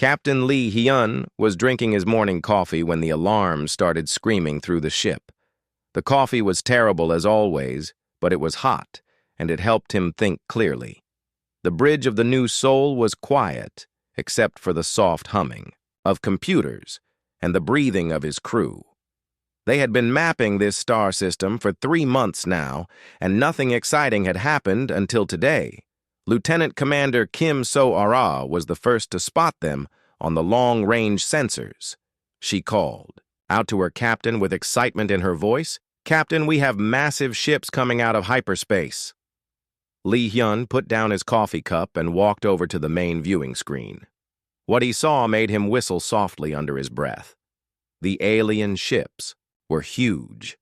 Captain Lee Hyun was drinking his morning coffee when the alarm started screaming through the ship. The coffee was terrible as always, but it was hot, and it helped him think clearly. The bridge of the New Seoul was quiet, except for the soft humming of computers and the breathing of his crew. They had been mapping this star system for 3 months now, and nothing exciting had happened until today. Lieutenant Commander Kim So-ara was the first to spot them on the long-range sensors. She called out to her captain with excitement in her voice, "Captain, we have massive ships coming out of hyperspace." Lee Hyun put down his coffee cup and walked over to the main viewing screen. What he saw made him whistle softly under his breath. The alien ships were huge,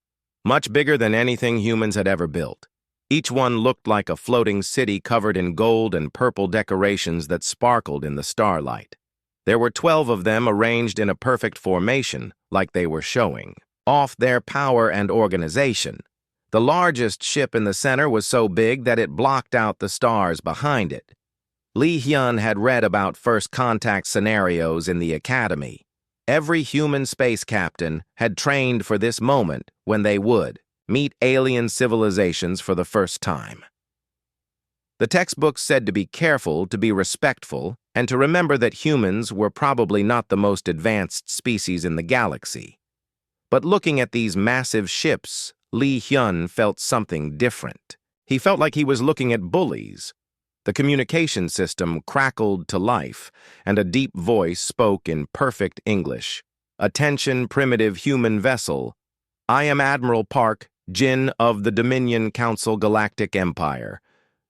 much bigger than anything humans had ever built. Each one looked like a floating city covered in gold and purple decorations that sparkled in the starlight. There were 12 of them arranged in a perfect formation, like they were showing off their power and organization. The largest ship in the center was so big that it blocked out the stars behind it. Lee Hyun had read about first contact scenarios in the academy. Every human space captain had trained for this moment when they would meet alien civilizations for the first time. The textbooks said to be careful, to be respectful, and to remember that humans were probably not the most advanced species in the galaxy. But looking at these massive ships, Lee Hyun felt something different. He felt like he was looking at bullies. The communication system crackled to life, and a deep voice spoke in perfect English. "Attention, primitive human vessel. I am Admiral Park, Jin of the Dominion Council Galactic Empire.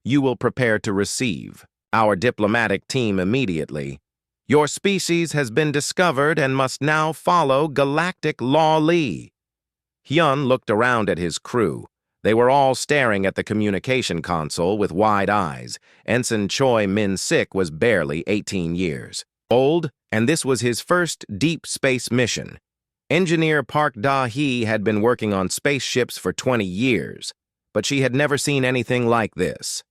You will prepare to receive our diplomatic team immediately. Your species has been discovered and must now follow galactic law. Lee." Hyun looked around at his crew. They were all staring at the communication console with wide eyes. Ensign Choi Min-sik was barely 18 years old, and this was his first deep space mission. Engineer Park Da-hee had been working on spaceships for 20 years, but she had never seen anything like this.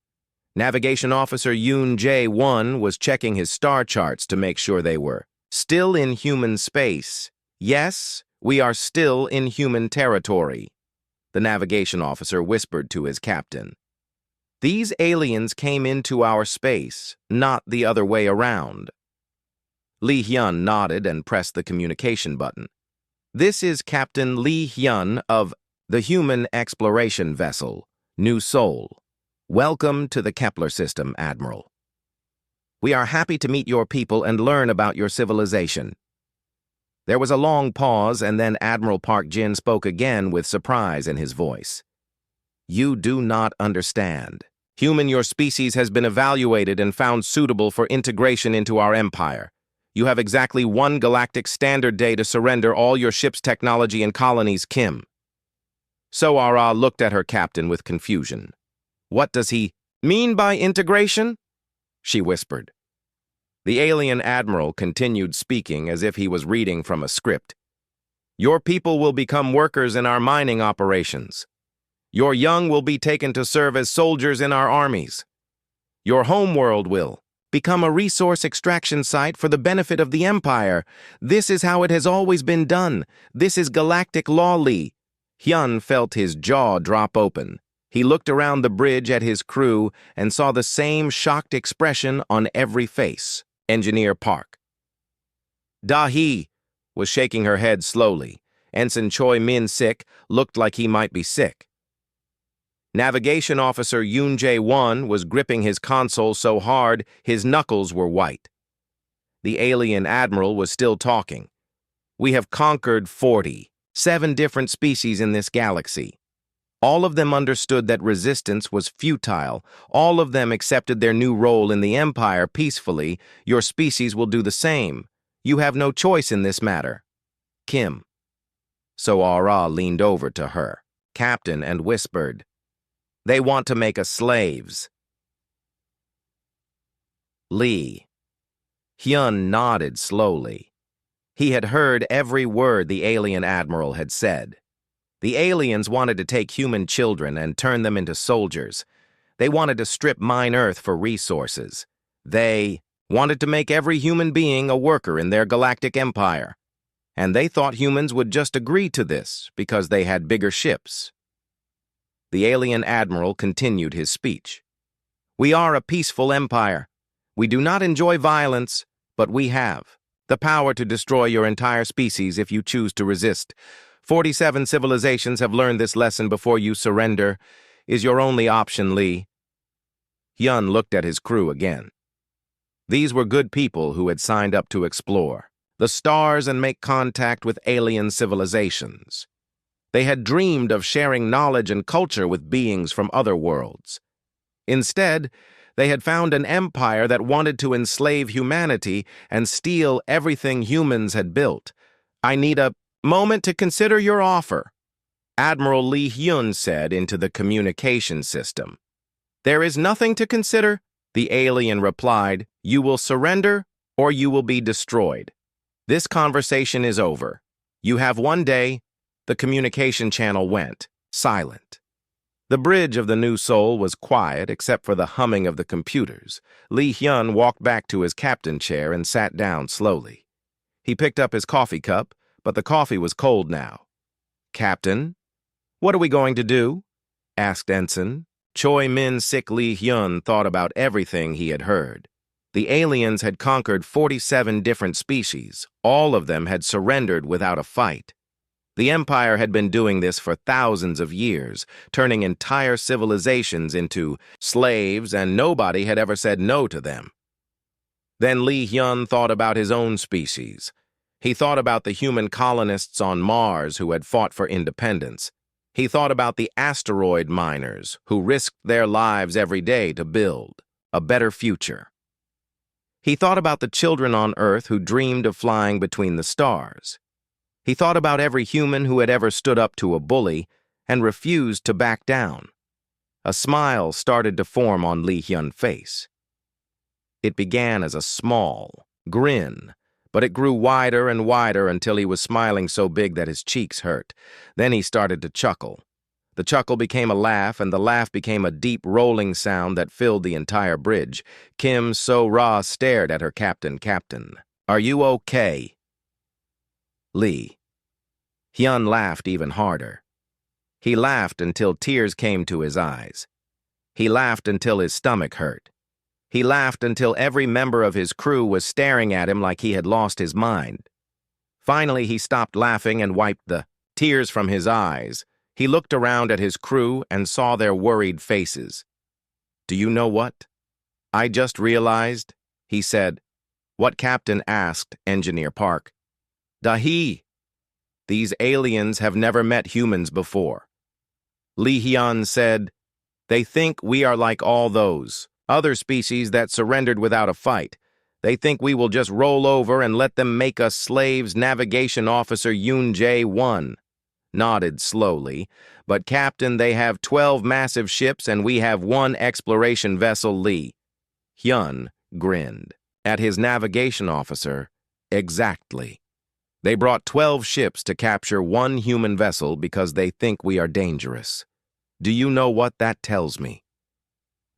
Navigation Officer Yoon Jae-won was checking his star charts to make sure they were still in human space. "Yes, we are still in human territory," the navigation officer whispered to his captain. "These aliens came into our space, not the other way around." Lee Hyun nodded and pressed the communication button. "This is Captain Lee Hyun of the Human Exploration Vessel, New Seoul. Welcome to the Kepler system, Admiral. We are happy to meet your people and learn about your civilization." There was a long pause, and then Admiral Park Jin spoke again with surprise in his voice. "You do not understand. Your species has been evaluated and found suitable for integration into our empire. You have exactly 1 galactic standard day to surrender all your ship's technology and colonies, Kim." So-ara looked at her captain with confusion. "What does he mean by integration?" she whispered. The alien admiral continued speaking as if he was reading from a script. "Your people will become workers in our mining operations. Your young will be taken to serve as soldiers in our armies. Your homeworld will become a resource extraction site for the benefit of the Empire. This is how it has always been done. This is galactic law, Lee." Hyun felt his jaw drop open. He looked around the bridge at his crew and saw the same shocked expression on every face. Engineer Park Da-hee was shaking her head slowly. Ensign Choi Min-sik looked like he might be sick. Navigation Officer Yoon Jae-won was gripping his console so hard his knuckles were white. The alien admiral was still talking. "We have conquered 47 different species in this galaxy. All of them understood that resistance was futile. All of them accepted their new role in the Empire peacefully. Your species will do the same. You have no choice in this matter. Kim." So-ara leaned over to her captain and whispered, "They want to make us slaves." Lee. Hyun nodded slowly. He had heard every word the alien admiral had said. The aliens wanted to take human children and turn them into soldiers. They wanted to strip mine Earth for resources. They wanted to make every human being a worker in their galactic empire, and they thought humans would just agree to this because they had bigger ships. The alien admiral continued his speech. We are a peaceful empire. We do not enjoy violence, but we have the power to destroy your entire species if you choose to resist. 47 civilizations have learned this lesson before you surrender. Is your only option, Lee. Hyun looked at his crew again. These were good people who had signed up to explore the stars and make contact with alien civilizations. They had dreamed of sharing knowledge and culture with beings from other worlds. Instead, they had found an empire that wanted to enslave humanity and steal everything humans had built. I need a moment to consider your offer, Admiral Lee Hyun said into the communication system. There is nothing to consider, the alien replied. You will surrender or you will be destroyed. This conversation is over. You have one day. The communication channel went silent. The bridge of the New Seoul was quiet except for the humming of the computers. Lee Hyun walked back to his captain chair and sat down slowly. He picked up his coffee cup, but the coffee was cold now. Captain, what are we going to do? Asked Ensign. Choi Min-sik Lee Hyun thought about everything he had heard. The aliens had conquered 47 different species. All of them had surrendered without a fight. The Empire had been doing this for thousands of years, turning entire civilizations into slaves, and nobody had ever said no to them. Then Lee Hyun thought about his own species. He thought about the human colonists on Mars who had fought for independence. He thought about the asteroid miners who risked their lives every day to build a better future. He thought about the children on Earth who dreamed of flying between the stars. He thought about every human who had ever stood up to a bully and refused to back down. A smile started to form on Lee Hyun's face. It began as a small grin, but it grew wider and wider until he was smiling so big that his cheeks hurt. Then he started to chuckle. The chuckle became a laugh, and the laugh became a deep rolling sound that filled the entire bridge. Kim So-ra stared at her captain. Captain, are you okay? Lee. Hyun laughed even harder. He laughed until tears came to his eyes. He laughed until his stomach hurt. He laughed until every member of his crew was staring at him like he had lost his mind. Finally, he stopped laughing and wiped the tears from his eyes. He looked around at his crew and saw their worried faces. Do you know what? I just realized, he said. What, Captain? Asked Engineer Park. Dahi. These aliens have never met humans before. Lee Hyun said, they think we are like all those other species that surrendered without a fight. They think we will just roll over and let them make us slaves. Navigation Officer Yoon Jae-won nodded slowly. But Captain, they have 12 massive ships and we have one exploration vessel. Lee Hyun grinned at his navigation officer. Exactly. They brought 12 ships to capture one human vessel because they think we are dangerous. Do you know what that tells me?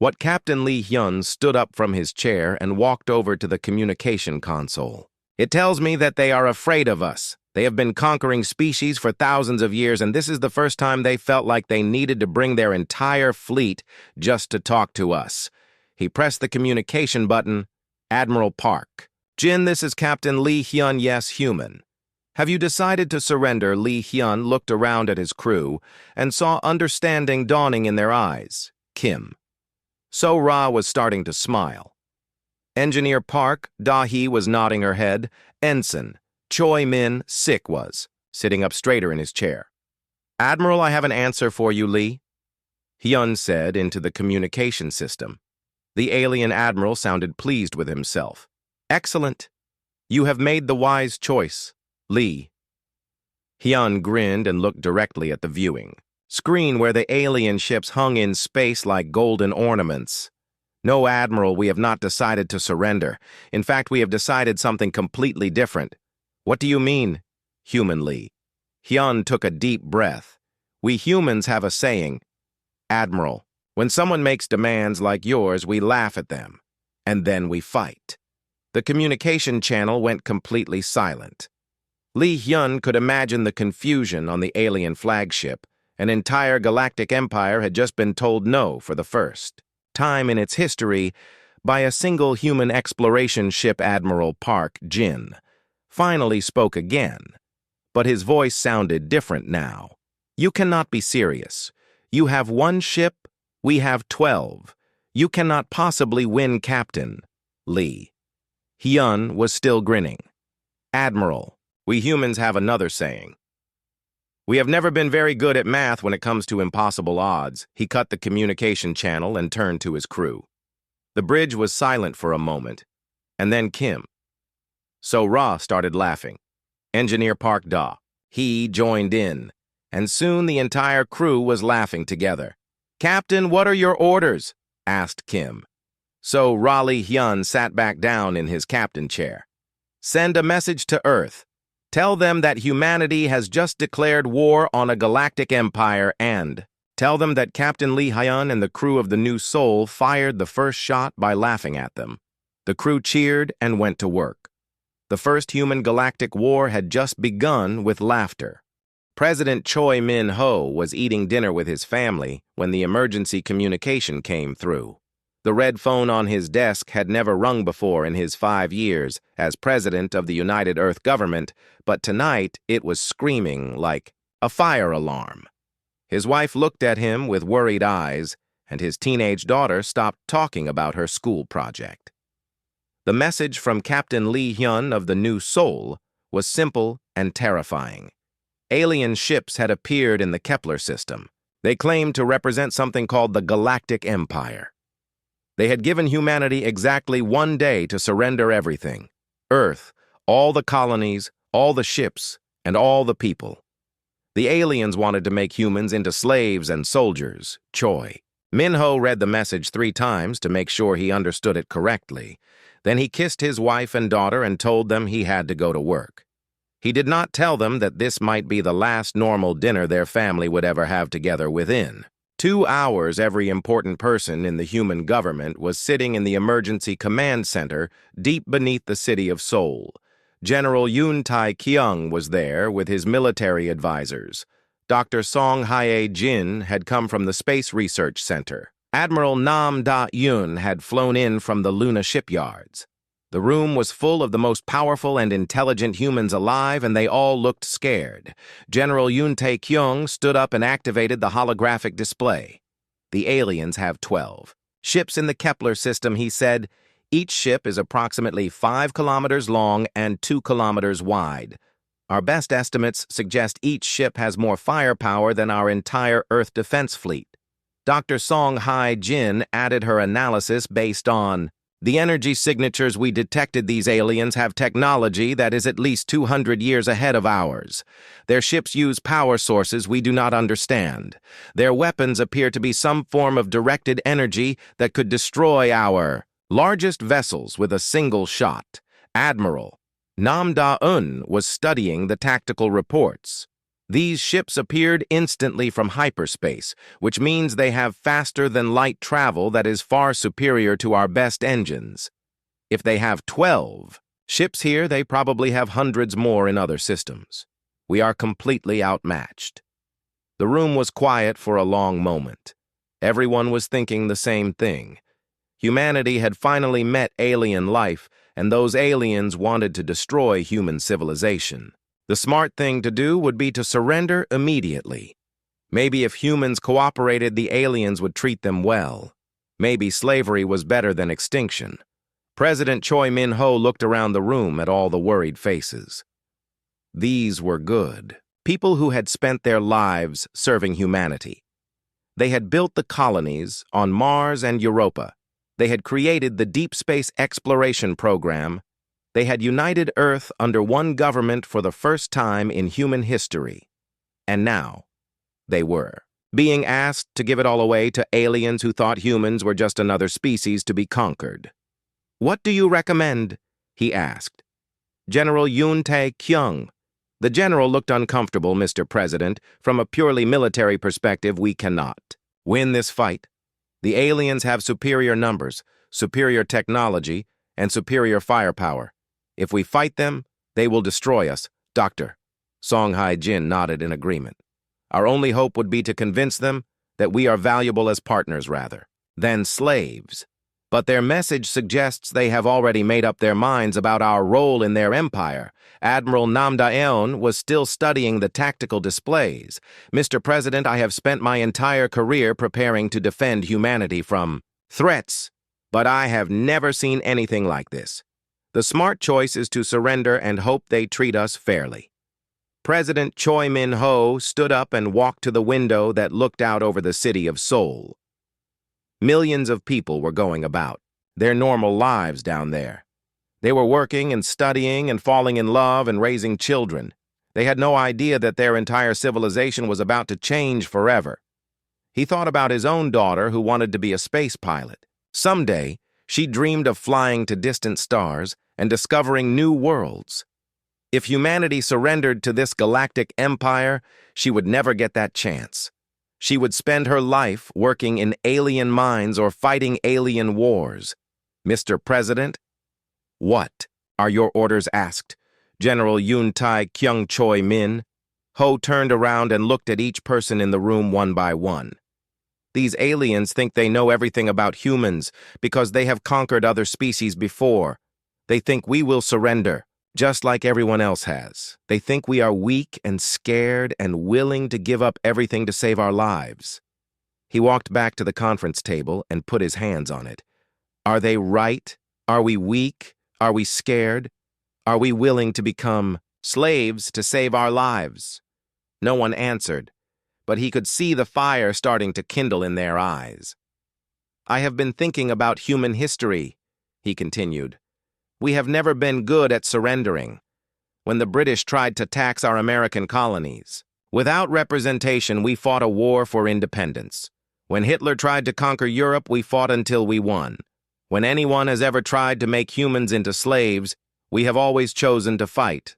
What? Captain Lee Hyun stood up from his chair and walked over to the communication console. It tells me that they are afraid of us. They have been conquering species for thousands of years, and this is the first time they felt like they needed to bring their entire fleet just to talk to us. He pressed the communication button. Admiral Park. Jin, this is Captain Lee Hyun. Yes, human. Have you decided to surrender? Lee Hyun looked around at his crew and saw understanding dawning in their eyes. Kim. So-ra was starting to smile. Engineer Park, Dahi was nodding her head. Ensign Choi Min-sik was sitting up straighter in his chair. Admiral, I have an answer for you, Lee, Hyun said into the communication system. The alien admiral sounded pleased with himself. Excellent. You have made the wise choice, Lee. Hyun grinned and looked directly at the viewing screen where the alien ships hung in space like golden ornaments. No, Admiral, we have not decided to surrender. In fact, we have decided something completely different. What do you mean, human Lee? Hyun took a deep breath. We humans have a saying, Admiral, when someone makes demands like yours, we laugh at them, and then we fight. The communication channel went completely silent. Lee Hyun could imagine the confusion on the alien flagship. An entire galactic empire had just been told no for the first time in its history by a single human exploration ship. Admiral Park Jin finally spoke again, but his voice sounded different now. "You cannot be serious. You have one ship, we have 12. You cannot possibly win, Captain Lee." Hyun was still grinning. "Admiral, we humans have another saying. We have never been very good at math when it comes to impossible odds." He cut the communication channel and turned to his crew. The bridge was silent for a moment, and then Kim. So Ra started laughing. Engineer Park Da. He joined in, and soon the entire crew was laughing together. "Captain, what are your orders?" asked Kim. So Ra Lee Hyun sat back down in his captain chair. "Send a message to Earth. Tell them that humanity has just declared war on a galactic empire, and tell them that Captain Lee Hyun and the crew of the New Soul fired the first shot by laughing at them." The crew cheered and went to work. The first human galactic war had just begun with laughter. President Choi Min-ho was eating dinner with his family when the emergency communication came through. The red phone on his desk had never rung before in his 5 years as president of the United Earth government, but tonight it was screaming like a fire alarm. His wife looked at him with worried eyes, and his teenage daughter stopped talking about her school project. The message from Captain Lee Hyun of the New Soul was simple and terrifying. Alien ships had appeared in the Kepler system. They claimed to represent something called the Galactic Empire. They had given humanity exactly 1 day to surrender everything: Earth, all the colonies, all the ships, and all the people. The aliens wanted to make humans into slaves and soldiers. Choi Min-ho read the message 3 times to make sure he understood it correctly. Then he kissed his wife and daughter and told them he had to go to work. He did not tell them that this might be the last normal dinner their family would ever have together within 2 hours. Every important person in the human government was sitting in the emergency command center deep beneath the city of Seoul. General Yoon Tae-kyung was there with his military advisors. Dr. Song Hye-jin had come from the Space Research Center. Admiral Nam Da-yoon had flown in from the Luna shipyards. The room was full of the most powerful and intelligent humans alive, and they all looked scared. General Yoon Tae-kyung stood up and activated the holographic display. "The aliens have 12 ships in the Kepler system," he said. "Each ship is approximately 5 kilometers long and 2 kilometers wide. Our best estimates suggest each ship has more firepower than our entire Earth defense fleet." Dr. Song Hye-jin added her analysis based on the energy signatures we detected. "These aliens have technology that is at least 200 years ahead of ours. Their ships use power sources we do not understand. Their weapons appear to be some form of directed energy that could destroy our largest vessels with a single shot." Admiral Nam Da-eun was studying the tactical reports. "These ships appeared instantly from hyperspace, which means they have faster-than-light travel that is far superior to our best engines. If they have 12 ships here, they probably have hundreds more in other systems. We are completely outmatched." The room was quiet for a long moment. Everyone was thinking the same thing. Humanity had finally met alien life, and those aliens wanted to destroy human civilization. The smart thing to do would be to surrender immediately. Maybe if humans cooperated, the aliens would treat them well. Maybe slavery was better than extinction. President Choi Min-ho looked around the room at all the worried faces. These were good people who had spent their lives serving humanity. They had built the colonies on Mars and Europa. They had created the deep space exploration program. They had united Earth under one government for the first time in human history. And now, they were being asked to give it all away to aliens who thought humans were just another species to be conquered. "What do you recommend?" he asked. General Yoon Tae-kyung. The general looked uncomfortable. "Mr. President, from a purely military perspective, we cannot win this fight. The aliens have superior numbers, superior technology, and superior firepower. If we fight them, they will destroy us, Doctor. Song Hai-jin nodded in agreement. Our only hope would be to convince them that we are valuable as partners rather than slaves. But their message suggests they have already made up their minds about our role in their empire. Admiral Nam Daeon was still studying the tactical displays. Mr. President, I have spent my entire career preparing to defend humanity from threats, but I have never seen anything like this. The smart choice is to surrender and hope they treat us fairly. President Choi Min-ho stood up and walked to the window that looked out over the city of Seoul. Millions of people were going about, their normal lives down there. They were working and studying and falling in love and raising children. They had no idea that their entire civilization was about to change forever. He thought about his own daughter who wanted to be a space pilot. Someday, she dreamed of flying to distant stars and discovering new worlds. If humanity surrendered to this galactic empire, she would never get that chance. She would spend her life working in alien mines or fighting alien wars. Mr. President, what are your orders asked? General Yoon Tai Kyung Choi Min. Ho turned around and looked at each person in the room one by one. These aliens think they know everything about humans because they have conquered other species before. They think we will surrender, just like everyone else has. They think we are weak and scared and willing to give up everything to save our lives. He walked back to the conference table and put his hands on it. Are they right? Are we weak? Are we scared? Are we willing to become slaves to save our lives? No one answered, but he could see the fire starting to kindle in their eyes. I have been thinking about human history, he continued. We have never been good at surrendering. When the British tried to tax our American colonies, without representation, we fought a war for independence. When Hitler tried to conquer Europe, we fought until we won. When anyone has ever tried to make humans into slaves, we have always chosen to fight.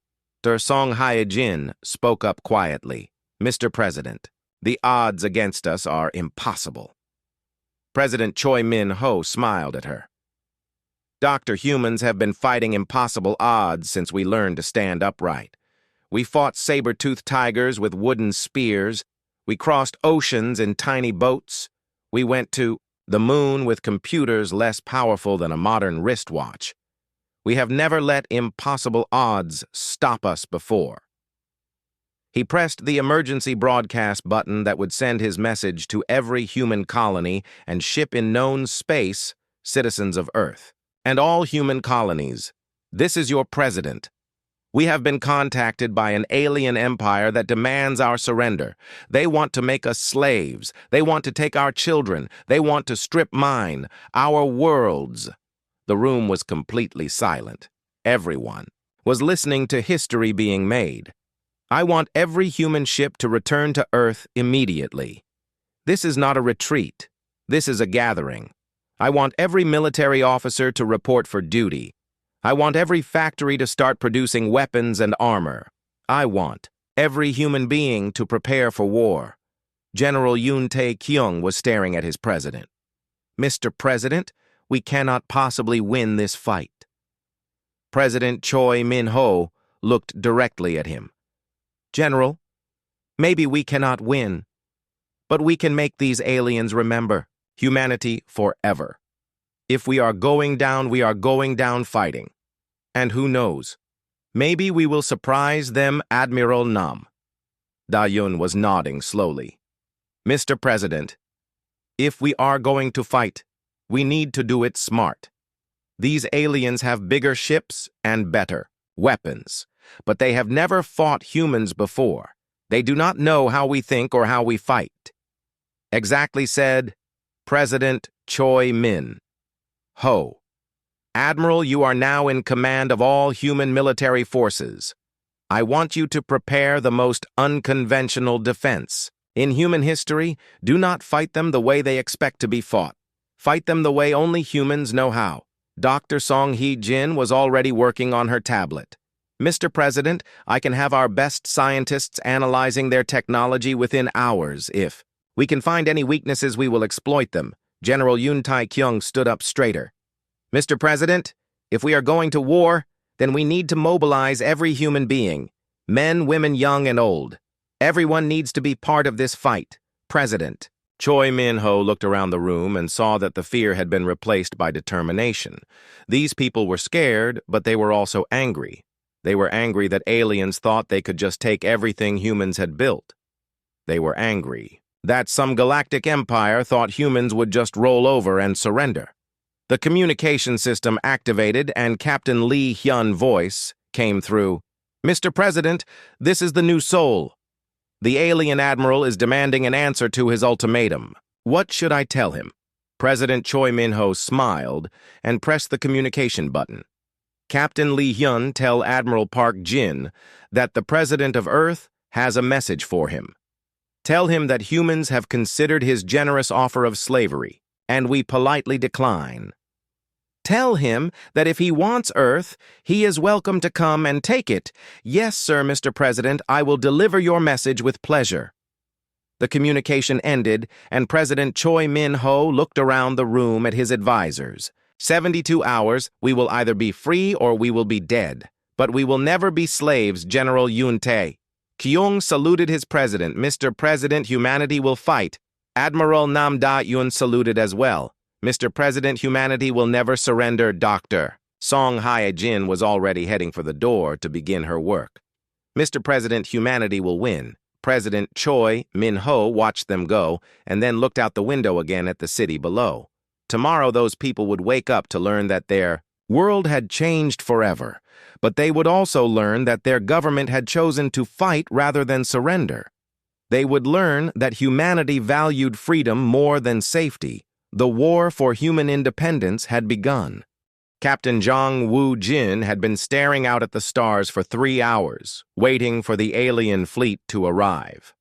Song Hai-jin spoke up quietly. Mr. President, the odds against us are impossible. President Choi Min-ho smiled at her. Dr. Humans have been fighting impossible odds since we learned to stand upright. We fought saber-toothed tigers with wooden spears. We crossed oceans in tiny boats. We went to the moon with computers less powerful than a modern wristwatch. We have never let impossible odds stop us before. He pressed the emergency broadcast button that would send his message to every human colony and ship in known space citizens of Earth. And all human colonies, this is your president. We have been contacted by an alien empire that demands our surrender. They want to make us slaves. They want to take our children. They want to strip mine, our worlds. The room was completely silent. Everyone was listening to history being made. I want every human ship to return to Earth immediately. This is not a retreat. This is a gathering. I want every military officer to report for duty. I want every factory to start producing weapons and armor. I want every human being to prepare for war. General Yoon Tai Kyung was staring at his president. Mr. President, we cannot possibly win this fight. President Choi Min-ho looked directly at him. General, maybe we cannot win, but we can make these aliens remember humanity forever. If we are going down, we are going down fighting. And who knows, maybe we will surprise them, Admiral Nam. Da-yun was nodding slowly. Mr. President, if we are going to fight, we need to do it smart. These aliens have bigger ships and better weapons, but they have never fought humans before. They do not know how we think or how we fight. Exactly said President Choi Min-ho. Admiral, you are now in command of all human military forces. I want you to prepare the most unconventional defense. In human history, do not fight them the way they expect to be fought. Fight them the way only humans know how. Dr. Song Hee-jin was already working on her tablet. Mr. President, I can have our best scientists analyzing their technology within hours. If we can find any weaknesses, we will exploit them. General Yoon Tai Kyung stood up straighter. Mr. President, If we are going to war, then we need to mobilize every human being, men, women, young, and old. Everyone needs to be part of this fight. President. Choi Min-ho looked around the room and saw that the fear had been replaced by determination. These people were scared, but they were also angry. They were angry that aliens thought they could just take everything humans had built. They were angry that some galactic empire thought humans would just roll over and surrender. The communication system activated and Captain Lee Hyun's voice came through. Mr. President, this is the new Seoul. The alien admiral is demanding an answer to his ultimatum. What should I tell him? President Choi Min-ho smiled and pressed the communication button. Captain Lee Hyun, tell Admiral Park Jin that the President of Earth has a message for him. Tell him that humans have considered his generous offer of slavery, and we politely decline. Tell him that if he wants Earth, he is welcome to come and take it. Yes, sir, Mr. President, I will deliver your message with pleasure. The communication ended, and President Choi Min-ho looked around the room at his advisors. 72 hours, we will either be free or we will be dead. But we will never be slaves, General Yoon Tae. Kyung saluted his president. Mr. President, humanity will fight. Admiral Nam Da-yoon saluted as well. Mr. President, humanity will never surrender, Dr. Song Hye-jin was already heading for the door to begin her work. Mr. President, humanity will win. President Choi Min-ho watched them go and then looked out the window again at the city below. Tomorrow those people would wake up to learn that their world had changed forever, but they would also learn that their government had chosen to fight rather than surrender. They would learn that humanity valued freedom more than safety. The war for human independence had begun. Captain Jang Woo-jin had been staring out at the stars for 3 hours, waiting for the alien fleet to arrive.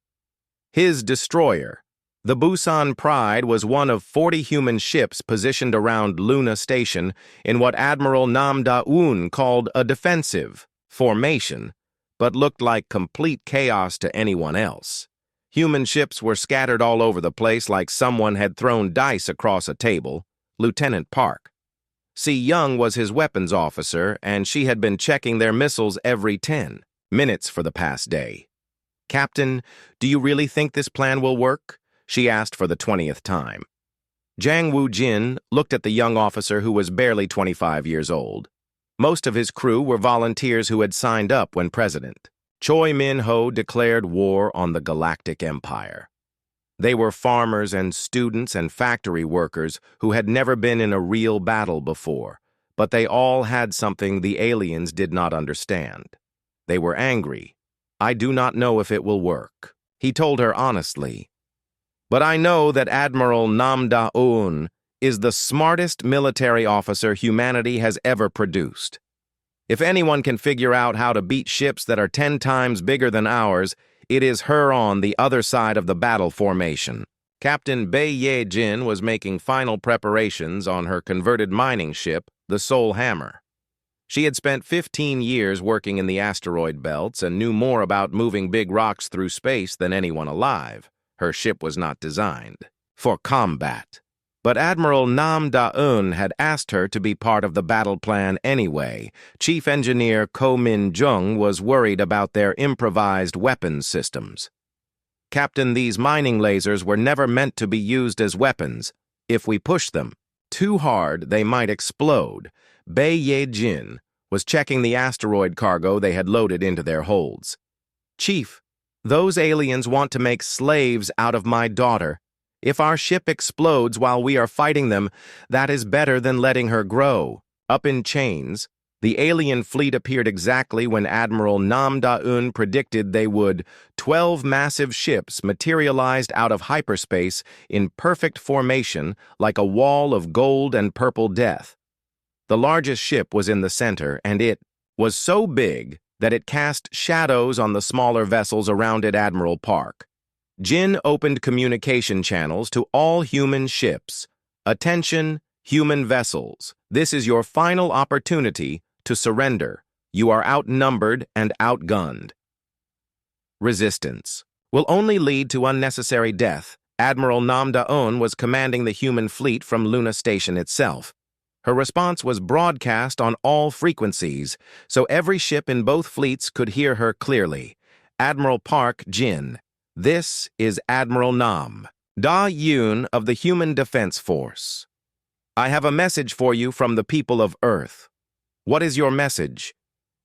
His destroyer, the Busan Pride, was one of 40 human ships positioned around Luna Station in what Admiral Nam Da-eun called a defensive formation, but looked like complete chaos to anyone else. Human ships were scattered all over the place like someone had thrown dice across a table. Lieutenant Park. Si-young was his weapons officer, and she had been checking their missiles every 10 minutes for the past day. Captain, do you really think this plan will work? She asked for the 20th time. Jang Woo-jin looked at the young officer who was barely 25 years old. Most of his crew were volunteers who had signed up when president. Choi Min-ho declared war on the Galactic Empire. They were farmers and students and factory workers who had never been in a real battle before, but they all had something the aliens did not understand. They were angry. I do not know if it will work, he told her honestly. But I know that Admiral Nam Da-eun is the smartest military officer humanity has ever produced. If anyone can figure out how to beat ships that are 10 times bigger than ours, it is her on the other side of the battle formation. Captain Bae Ye-jin was making final preparations on her converted mining ship, the Soul Hammer. She had spent 15 years working in the asteroid belts and knew more about moving big rocks through space than anyone alive. Her ship was not designed for combat. But Admiral Nam Da-eun had asked her to be part of the battle plan anyway. Chief Engineer Ko Min-jung was worried about their improvised weapons systems. Captain, these mining lasers were never meant to be used as weapons. If we push them too hard, they might explode. Bae Ye-jin was checking the asteroid cargo they had loaded into their holds. Chief, those aliens want to make slaves out of my daughter. If our ship explodes while we are fighting them, that is better than letting her grow. Up in chains, the alien fleet appeared exactly when Admiral Nam Da-eun predicted they would. 12 massive ships materialized out of hyperspace in perfect formation like a wall of gold and purple death. The largest ship was in the center, and it was so big that it cast shadows on the smaller vessels around it. Admiral Park Jin opened communication channels to all human ships. Attention, human vessels. This is your final opportunity to surrender. You are outnumbered and outgunned. Resistance will only lead to unnecessary death. Admiral Nam Da-eun was commanding the human fleet from Luna Station itself. Her response was broadcast on all frequencies, so every ship in both fleets could hear her clearly. Admiral Park Jin. This is Admiral Nam Da Yoon of the Human Defense Force. I have a message for you from the people of Earth. What is your message?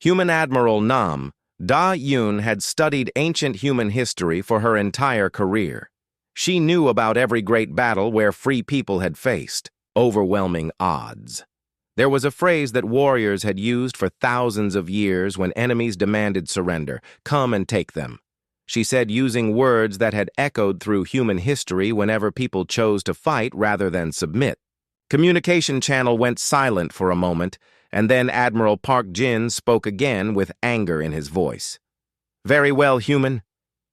Human Admiral Nam Da Yoon had studied ancient human history for her entire career. She knew about every great battle where free people had faced overwhelming odds. There was a phrase that warriors had used for thousands of years when enemies demanded surrender: come and take them. She said, using words that had echoed through human history whenever people chose to fight rather than submit. Communication channel went silent for a moment, and then Admiral Park Jin spoke again with anger in his voice. Very well, human.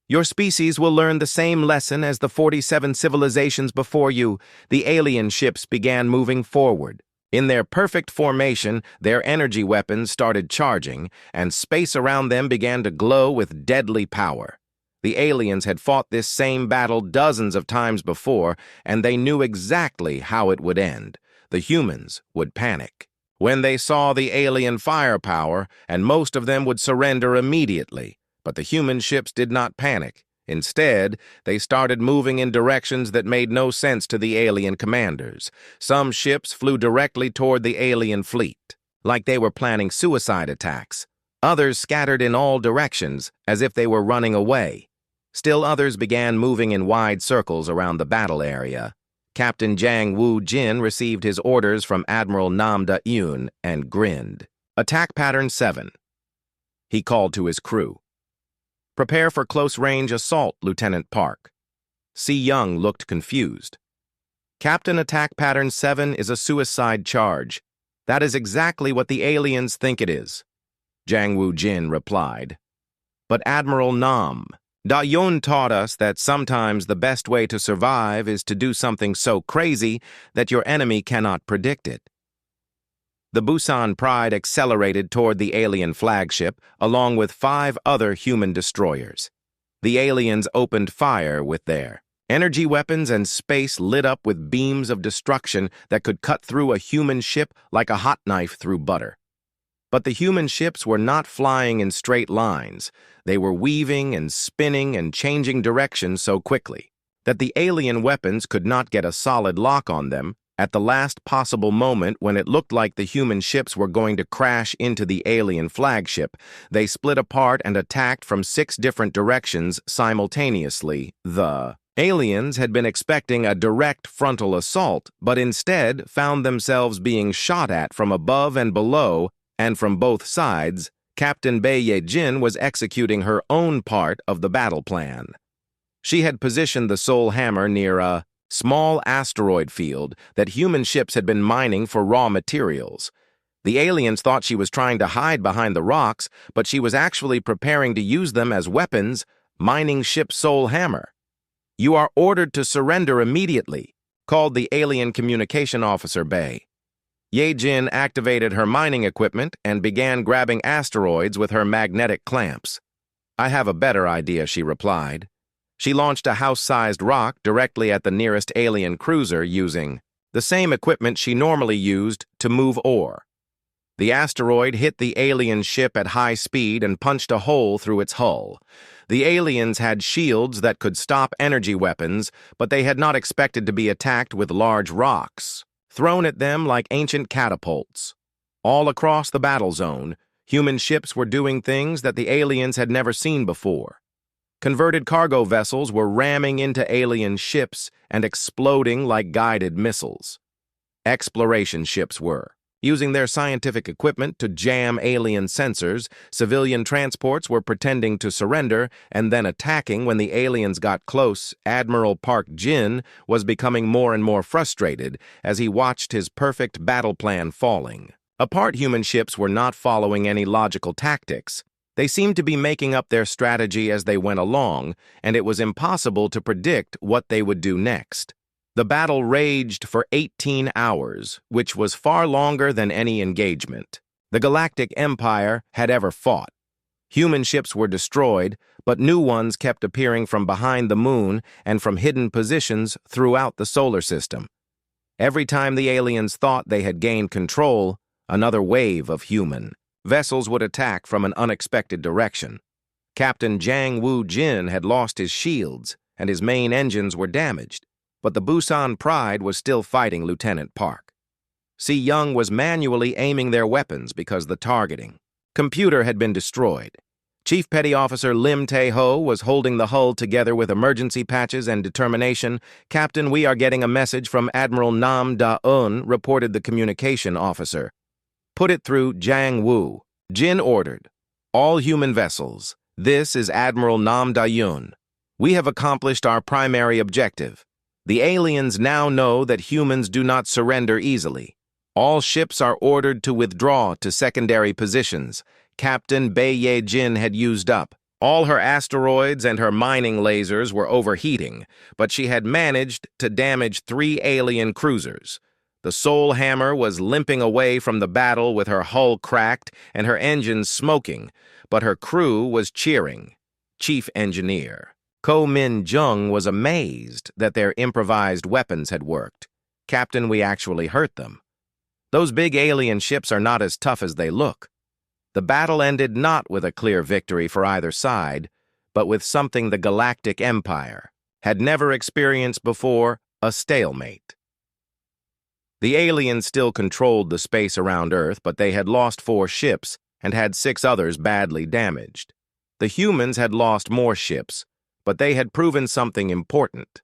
Your species will learn the same lesson as the 47 civilizations before you. The alien ships began moving forward. In their perfect formation, their energy weapons started charging, and space around them began to glow with deadly power. The aliens had fought this same battle dozens of times before, and they knew exactly how it would end. The humans would panic when they saw the alien firepower, and most of them would surrender immediately. But the human ships did not panic. Instead, they started moving in directions that made no sense to the alien commanders. Some ships flew directly toward the alien fleet, like they were planning suicide attacks. Others scattered in all directions, as if they were running away. Still others began moving in wide circles around the battle area. Captain Jang Woo-jin received his orders from Admiral Nam Da-yoon and grinned. Attack Pattern 7. He called to his crew. Prepare for close-range assault, Lieutenant Park. Si Young looked confused. Captain, Attack Pattern 7 is a suicide charge. That is exactly what the aliens think it is, Jang Woo-jin replied. But Admiral Nam Da-yoon taught us that sometimes the best way to survive is to do something so crazy that your enemy cannot predict it. The Busan Pride accelerated toward the alien flagship, along with 5 other human destroyers. The aliens opened fire with their energy weapons, and space lit up with beams of destruction that could cut through a human ship like a hot knife through butter. But the human ships were not flying in straight lines. They were weaving and spinning and changing direction so quickly that the alien weapons could not get a solid lock on them. At the last possible moment, when it looked like the human ships were going to crash into the alien flagship, they split apart and attacked from 6 different directions simultaneously. The aliens had been expecting a direct frontal assault, but instead found themselves being shot at from above and below, and from both sides. Captain Bae Ye-jin was executing her own part of the battle plan. She had positioned the Soul Hammer near a small asteroid field that human ships had been mining for raw materials. The aliens thought she was trying to hide behind the rocks, but she was actually preparing to use them as weapons, mining ship Soul Hammer. You are ordered to surrender immediately, called the alien communication officer Bae. Ye-jin activated her mining equipment and began grabbing asteroids with her magnetic clamps. I have a better idea, she replied. She launched a house-sized rock directly at the nearest alien cruiser using the same equipment she normally used to move ore. The asteroid hit the alien ship at high speed and punched a hole through its hull. The aliens had shields that could stop energy weapons, but they had not expected to be attacked with large rocks, thrown at them like ancient catapults. All across the battle zone, human ships were doing things that the aliens had never seen before. Converted cargo vessels were ramming into alien ships and exploding like guided missiles. Exploration ships were using their scientific equipment to jam alien sensors. Civilian transports were pretending to surrender and then attacking when the aliens got close. Admiral Park Jin was becoming more and more frustrated as he watched his perfect battle plan falling. Apart, human ships were not following any logical tactics. They seemed to be making up their strategy as they went along, and it was impossible to predict what they would do next. The battle raged for 18 hours, which was far longer than any engagement the Galactic Empire had ever fought. Human ships were destroyed, but new ones kept appearing from behind the moon and from hidden positions throughout the solar system. Every time the aliens thought they had gained control, another wave of human vessels would attack from an unexpected direction. Captain Jiang Wu-jin had lost his shields, and his main engines were damaged, but the Busan Pride was still fighting Lieutenant Park. Si Young was manually aiming their weapons because the targeting computer had been destroyed. Chief Petty Officer Lim Tae-ho was holding the hull together with emergency patches and determination. "Captain, we are getting a message from Admiral Nam Da-eun," reported the communication officer. "Put it through Jiang Wu." Jin ordered, "All human vessels, this is Admiral Nam Da-eun. We have accomplished our primary objective. The aliens now know that humans do not surrender easily. All ships are ordered to withdraw to secondary positions. Captain Bai Ye-jin had used up all her asteroids and her mining lasers were overheating, but she had managed to damage 3 alien cruisers. The Soul Hammer was limping away from the battle with her hull cracked and her engines smoking, but her crew was cheering. Chief Engineer Ko Min-jung was amazed that their improvised weapons had worked. "Captain, we actually hurt them. Those big alien ships are not as tough as they look." The battle ended not with a clear victory for either side, but with something the Galactic Empire had never experienced before: a stalemate. The aliens still controlled the space around Earth, but they had lost 4 ships and had 6 others badly damaged. The humans had lost more ships, but they had proven something important.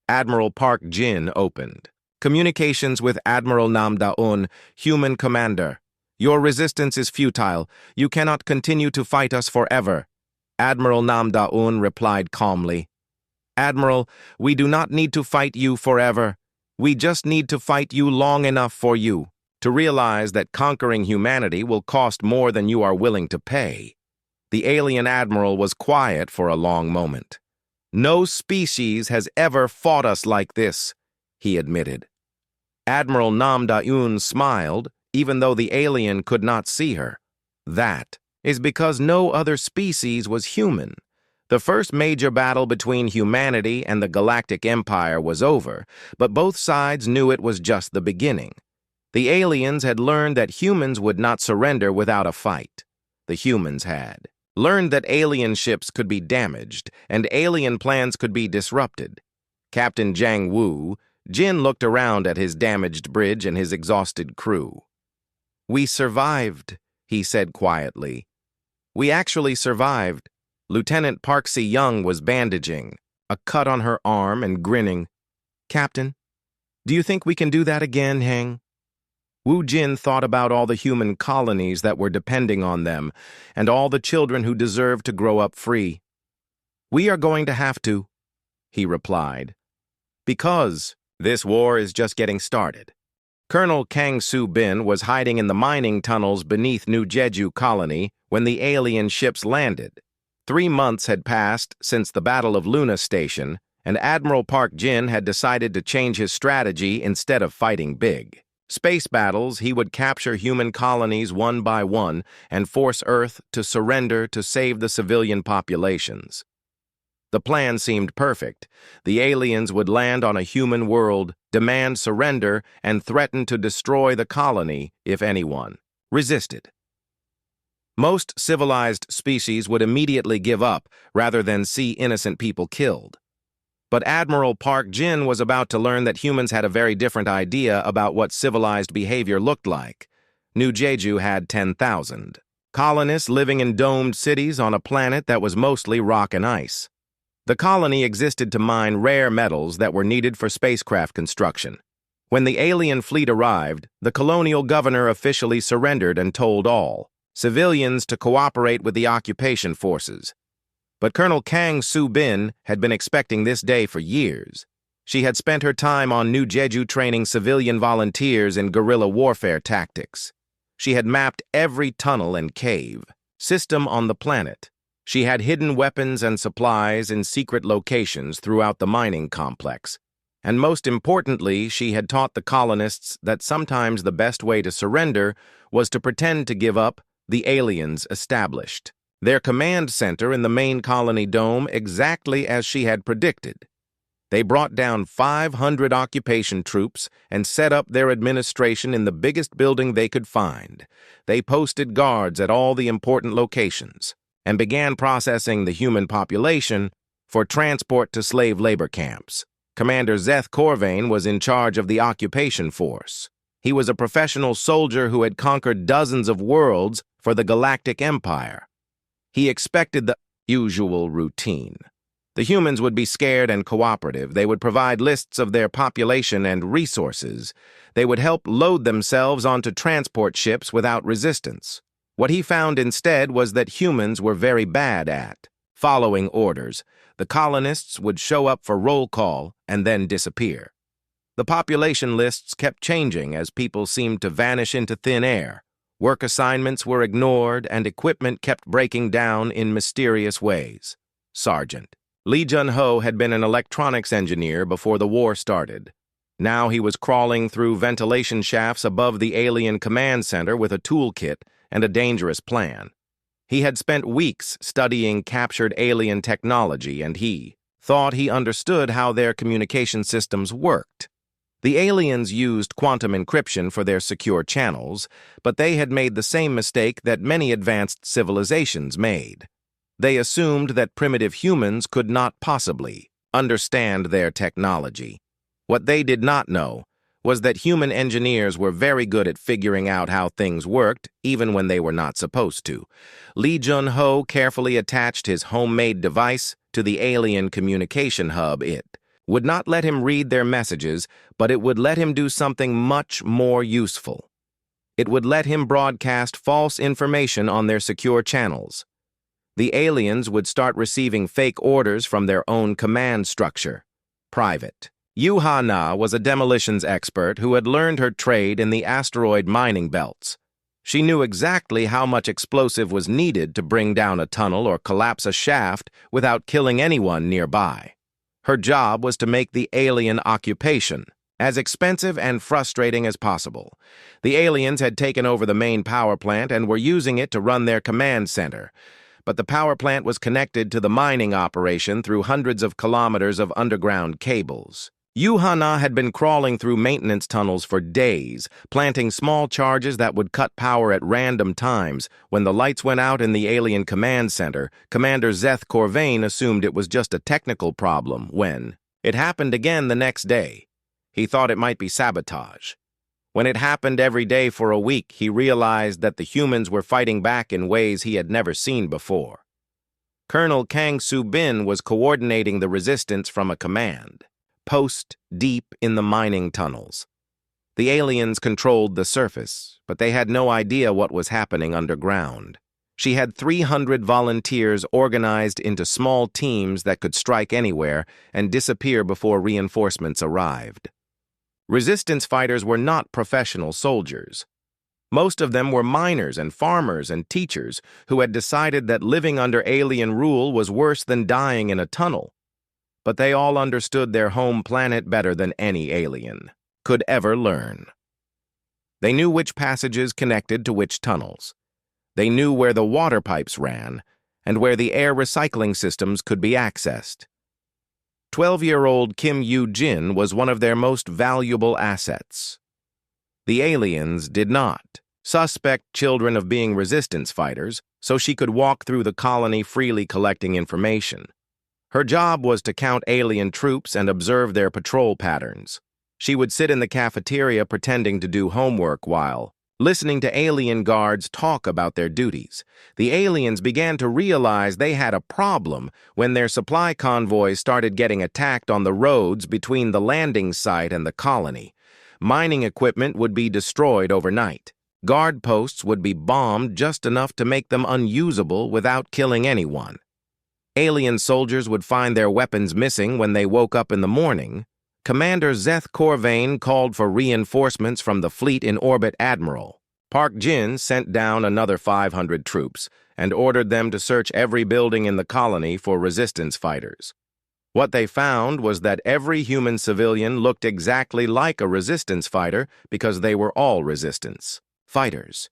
Admiral Park Jin opened. "Communications with Admiral Nam Da-eun, human commander. Your resistance is futile. You cannot continue to fight us forever." Admiral Nam Da-eun replied calmly, "Admiral, we do not need to fight you forever. We just need to fight you long enough for you to realize that conquering humanity will cost more than you are willing to pay." The alien admiral was quiet for a long moment. "No species has ever fought us like this," he admitted. Admiral Nam Da-eun smiled, even though the alien could not see her. "That is because no other species was human. The first major battle between humanity and the Galactic Empire was over, but both sides knew it was just the beginning. The aliens had learned that humans would not surrender without a fight. The humans had learned that alien ships could be damaged and alien plans could be disrupted. Captain Jiang Wu, Jin looked around at his damaged bridge and his exhausted crew. "We survived," he said quietly. "We actually survived." Lieutenant Park Si-young was bandaging a cut on her arm and grinning. "Captain, do you think we can do that again, Heng?" Wu Jin thought about all the human colonies that were depending on them and all the children who deserved to grow up free. "We are going to have to," he replied, "because this war is just getting started." Colonel Kang Soo-bin was hiding in the mining tunnels beneath New Jeju Colony when the alien ships landed. 3 months had passed since the Battle of Luna Station, and Admiral Park Jin had decided to change his strategy. Instead of fighting big space battles, he would capture human colonies one by one and force Earth to surrender to save the civilian populations. The plan seemed perfect. The aliens would land on a human world, demand surrender, and threaten to destroy the colony if anyone resisted. Most civilized species would immediately give up rather than see innocent people killed. But Admiral Park Jin was about to learn that humans had a very different idea about what civilized behavior looked like. New Jeju had 10,000 colonists living in domed cities on a planet that was mostly rock and ice. The colony existed to mine rare metals that were needed for spacecraft construction. When the alien fleet arrived, the colonial governor officially surrendered and told all civilians to cooperate with the occupation forces. But Colonel Kang Soo-bin had been expecting this day for years. She had spent her time on New Jeju training civilian volunteers in guerrilla warfare tactics. She had mapped every tunnel and cave system on the planet. She had hidden weapons and supplies in secret locations throughout the mining complex. And most importantly, she had taught the colonists that sometimes the best way to surrender was to pretend to give up the aliens established their command center in the main colony dome exactly as she had predicted. They brought down 500 occupation troops and set up their administration in the biggest building they could find. They posted guards at all the important locations and began processing the human population for transport to slave labor camps. Commander Zeth Corvain was in charge of the occupation force. He was a professional soldier who had conquered dozens of worlds for the Galactic Empire. He expected the usual routine. The humans would be scared and cooperative. They would provide lists of their population and resources. They would help load themselves onto transport ships without resistance. What he found instead was that humans were very bad at following orders. The colonists would show up for roll call and then disappear. The population lists kept changing as people seemed to vanish into thin air. Work assignments were ignored and equipment kept breaking down in mysterious ways. Sergeant Lee Jun-ho had been an electronics engineer before the war started. Now he was crawling through ventilation shafts above the alien command center with a toolkit and a dangerous plan. He had spent weeks studying captured alien technology, and he thought he understood how their communication systems worked. The aliens used quantum encryption for their secure channels, but they had made the same mistake that many advanced civilizations made. They assumed that primitive humans could not possibly understand their technology. What they did not know was that human engineers were very good at figuring out how things worked, even when they were not supposed to. Lee Jun-ho carefully attached his homemade device to the alien communication hub. It would not let him read their messages, but it would let him do something much more useful. It would let him broadcast false information on their secure channels. The aliens would start receiving fake orders from their own command structure. Private Yu Ha-na was a demolitions expert who had learned her trade in the asteroid mining belts. She knew exactly how much explosive was needed to bring down a tunnel or collapse a shaft without killing anyone nearby. Her job was to make the alien occupation as expensive and frustrating as possible. The aliens had taken over the main power plant and were using it to run their command center. But the power plant was connected to the mining operation through hundreds of kilometers of underground cables. Yu Ha-na had been crawling through maintenance tunnels for days, planting small charges that would cut power at random times. When the lights went out in the alien command center, Commander Zeth Corvain assumed it was just a technical problem when it happened again the next day. He thought it might be sabotage. When it happened every day for a week, he realized that the humans were fighting back in ways he had never seen before. Colonel Kang Soo-bin was coordinating the resistance from a command post deep in the mining tunnels. The aliens controlled the surface, but they had no idea what was happening underground. She had 300 volunteers organized into small teams that could strike anywhere and disappear before reinforcements arrived. Resistance fighters were not professional soldiers. Most of them were miners and farmers and teachers who had decided that living under alien rule was worse than dying in a tunnel. But they all understood their home planet better than any alien could ever learn. They knew which passages connected to which tunnels. They knew where the water pipes ran and where the air recycling systems could be accessed. 12-year-old Kim Yoo-jin was one of their most valuable assets. The aliens did not suspect children of being resistance fighters, so she could walk through the colony freely collecting information. Her job was to count alien troops and observe their patrol patterns. She would sit in the cafeteria pretending to do homework while listening to alien guards talk about their duties. The aliens began to realize they had a problem when their supply convoys started getting attacked on the roads between the landing site and the colony. Mining equipment would be destroyed overnight. Guard posts would be bombed just enough to make them unusable without killing anyone. Alien soldiers would find their weapons missing when they woke up in the morning. Commander Zeth Corvain called for reinforcements from the fleet in orbit Admiral. Park Jin sent down another 500 troops and ordered them to search every building in the colony for resistance fighters. What they found was that every human civilian looked exactly like a resistance fighter because they were all resistance fighters.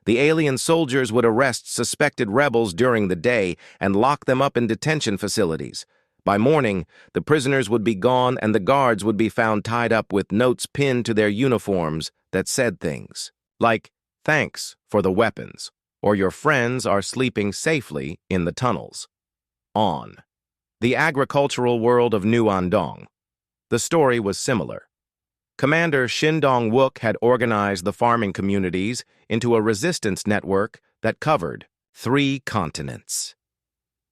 The alien soldiers would arrest suspected rebels during the day and lock them up in detention facilities. By morning, the prisoners would be gone and the guards would be found tied up with notes pinned to their uniforms that said things like, "Thanks for the weapons," or "Your friends are sleeping safely in the tunnels." On. The agricultural world of New Andong. The story was similar. Commander Shin Dong-wook had organized the farming communities into a resistance network that covered 3 continents.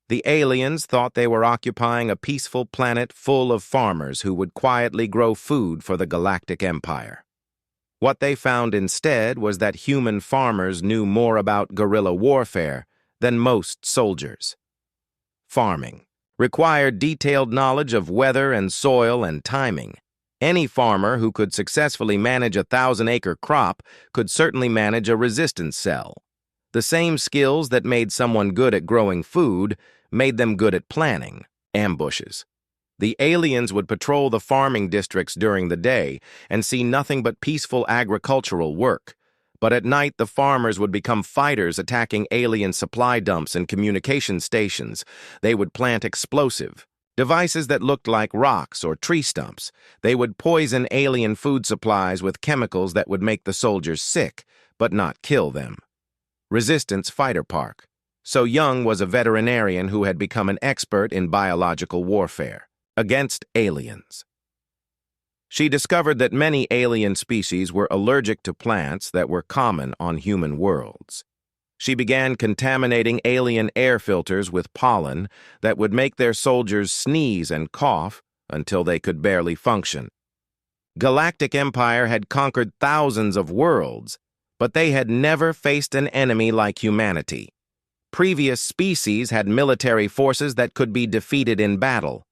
The aliens thought they were occupying a peaceful planet full of farmers who would quietly grow food for the Galactic Empire. What they found instead was that human farmers knew more about guerrilla warfare than most soldiers. Farming required detailed knowledge of weather and soil and timing. Any farmer who could successfully manage a 1,000-acre crop could certainly manage a resistance cell. The same skills that made someone good at growing food made them good at planning ambushes. The aliens would patrol the farming districts during the day and see nothing but peaceful agricultural work. But at night, the farmers would become fighters attacking alien supply dumps and communication stations. They would plant explosive devices that looked like rocks or tree stumps. They would poison alien food supplies with chemicals that would make the soldiers sick, but not kill them. Resistance Fighter Park. So Young was a veterinarian who had become an expert in biological warfare against aliens. She discovered that many alien species were allergic to plants that were common on human worlds. She began contaminating alien air filters with pollen that would make their soldiers sneeze and cough until they could barely function. Galactic Empire had conquered thousands of worlds, but they had never faced an enemy like humanity. Previous species had military forces that could be defeated in battle.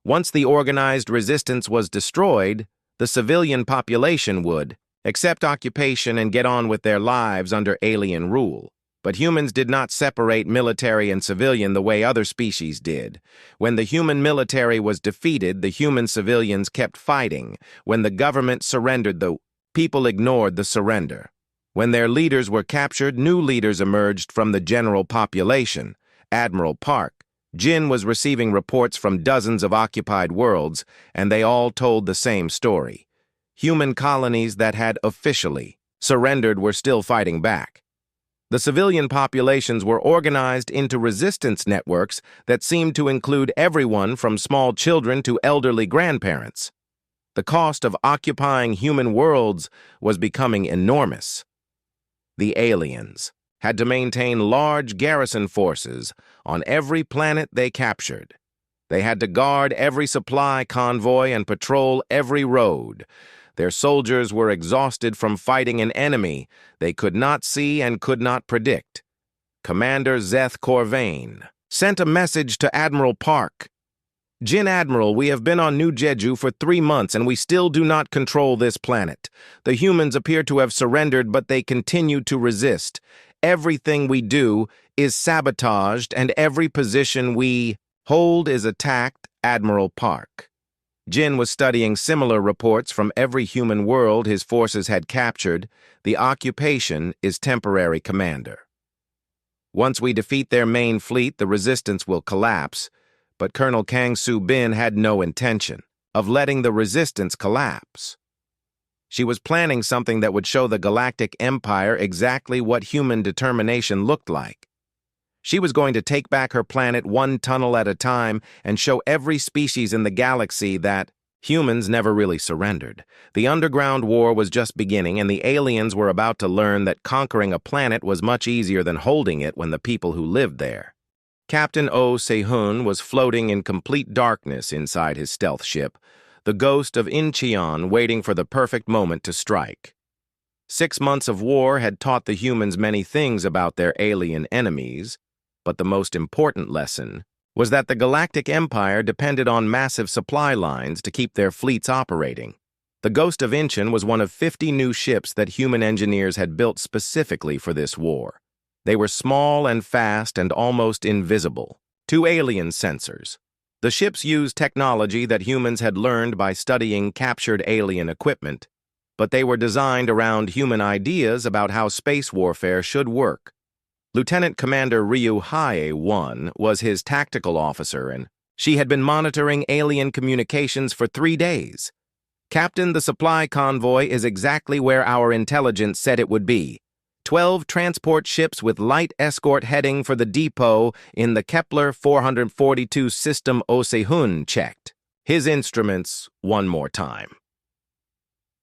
Once the organized resistance was destroyed, the civilian population would accept occupation and get on with their lives under alien rule. But humans did not separate military and civilian the way other species did. When the human military was defeated, the human civilians kept fighting. When the government surrendered, the people ignored the surrender. When their leaders were captured, new leaders emerged from the general population. Admiral Park. Jin was receiving reports from dozens of occupied worlds, and they all told the same story. Human colonies that had officially surrendered were still fighting back. The civilian populations were organized into resistance networks that seemed to include everyone from small children to elderly grandparents. The cost of occupying human worlds was becoming enormous. The aliens had to maintain large garrison forces on every planet they captured. They had to guard every supply convoy and patrol every road. Their soldiers were exhausted from fighting an enemy they could not see and could not predict. Commander Zeth Corvain sent a message to Admiral Park. "Jin Admiral, we have been on New Jeju for 3 months and we still do not control this planet. The humans appear to have surrendered, but they continue to resist. Everything we do is sabotaged and every position we hold is attacked." Admiral Park. Jin was studying similar reports from every human world his forces had captured. The occupation is temporary commander. Once we defeat their main fleet, the resistance will collapse. But Colonel Kang Soo-bin had no intention of letting the resistance collapse. She was planning something that would show the Galactic Empire exactly what human determination looked like. She was going to take back her planet one tunnel at a time and show every species in the galaxy that humans never really surrendered. The underground war was just beginning, and the aliens were about to learn that conquering a planet was much easier than holding it when the people who lived there. Captain Oh Se-hun was floating in complete darkness inside his stealth ship, the ghost of Incheon waiting for the perfect moment to strike. 6 months of war had taught the humans many things about their alien enemies, but the most important lesson was that the Galactic Empire depended on massive supply lines to keep their fleets operating. The Ghost of Incheon was one of 50 new ships that human engineers had built specifically for this war. They were small and fast and almost invisible to alien sensors. The ships used technology that humans had learned by studying captured alien equipment, but they were designed around human ideas about how space warfare should work. Lieutenant Commander Ryu Hae-won was his tactical officer, and She had been monitoring alien communications for 3 days. Captain, the supply convoy is exactly where our intelligence said it would be. 12 transport ships with light escort heading for the depot in the Kepler 442 system Osehun checked his instruments one more time.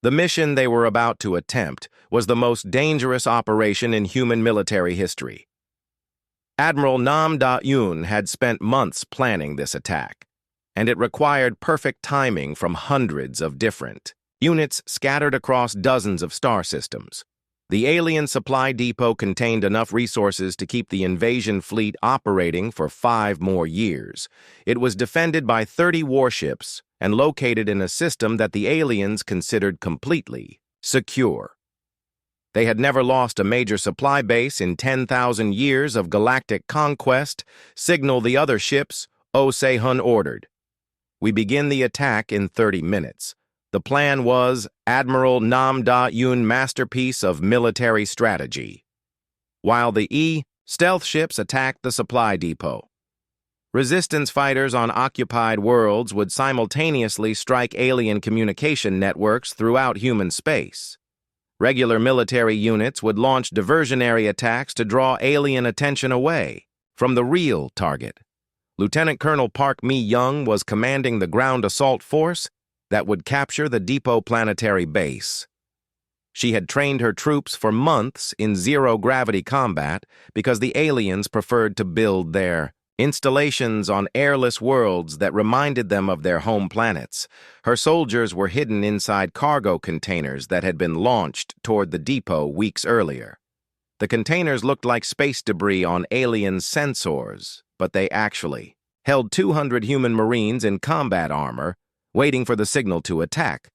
The mission they were about to attempt was the most dangerous operation in human military history. Admiral Nam Da-yoon had spent months planning this attack, and it required perfect timing from hundreds of different units scattered across dozens of star systems. The alien supply depot contained enough resources to keep the invasion fleet operating for 5 more years. It was defended by 30 warships and located in a system that the aliens considered completely secure. They had never lost a major supply base in 10,000 years of galactic conquest. Signal the other ships, Osehun ordered. We begin the attack in 30 minutes. The plan was Admiral Nam Da-yoon masterpiece of military strategy. While the stealth ships attacked the supply depot, resistance fighters on occupied worlds would simultaneously strike alien communication networks throughout human space. Regular military units would launch diversionary attacks to draw alien attention away from the real target. Lieutenant Colonel Park Mi-young was commanding the ground assault force that would capture the depot planetary base. She had trained her troops for months in zero-gravity combat because the aliens preferred to build their installations on airless worlds that reminded them of their home planets. Her soldiers were hidden inside cargo containers that had been launched toward the depot weeks earlier. The containers looked like space debris on alien sensors, but they actually held 200 human Marines in combat armor, waiting for the signal to attack.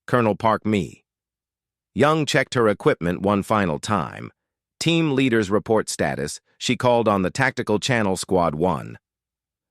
Colonel Park Mi-young checked her equipment one final time. Team leader's report status, she called on the Tactical Channel Squad 1.